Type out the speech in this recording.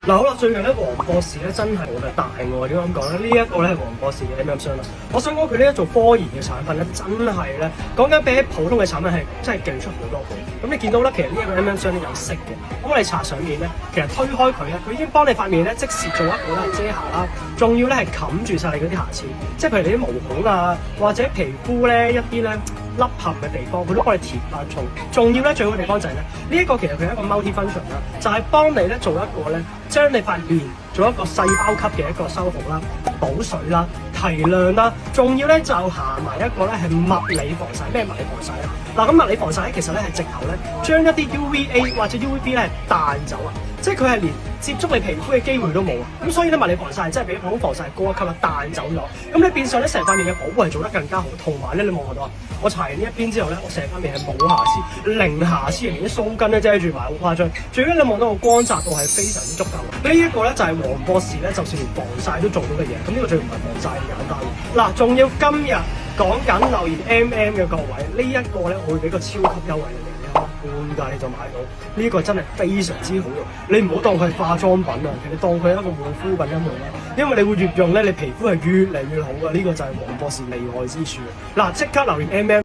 嗱好啦，最近咧黃博士咧真係好嘅大喎，點解咁講咧？呢一個咧係黃博士嘅 MM 霜啦。我想講佢呢一做科研嘅產品咧，真係咧講緊比起普通嘅產品係真係勁出好多倍。咁你見到咧，其實呢一個 MM 霜咧有色嘅，咁我哋搽上面咧，其實推開佢咧，佢已經幫你塊面咧即時做一個咧遮瑕啦，仲要咧係冚住晒你嗰啲瑕疵，即係譬如你啲毛孔啊，或者皮膚咧一啲咧凹陷嘅地方，佢都幫你填翻充。仲要咧最好嘅地方就係咧，呢一個其實佢係一個 multi function 啦，就係幫你咧做一個咧將你塊面做一個細胞級嘅一個修復啦、補水啦、提亮啦，仲要咧就行埋一個咧係物理防曬。咩物理防曬咧？嗱咁物理防曬咧其實咧係直頭咧將一啲 UVA 或者 UVB 咧彈走啊，即係佢係連接觸你皮膚嘅機會都冇啊。咁所以咧物理防曬真係比普通防曬高一級啦，彈走咗。咁你變相咧成塊面嘅保護係做得更加好，同埋咧你望到啊，我搽完呢一邊之後咧，我成塊面係冇瑕疵，零瑕疵，連啲鬚根咧遮住埋，好誇張。最緊你望到個光澤度係非常之足夠。呢一個咧就係黃博士咧，就算連防曬都做到嘅嘢。咁呢個最唔係防曬咁簡單。嗱，仲要今日講緊留言 MM 嘅各位，呢一個咧我會俾個超級優惠你哋。半價你就買到，呢個真係非常之好用。你唔好當佢係化妝品啊，其實你當佢係一個護膚品咁用啦。因為你會越用咧，你皮膚係越嚟越好嘅。呢個就係黃博士厲害之處。嗱，即刻留言 MM。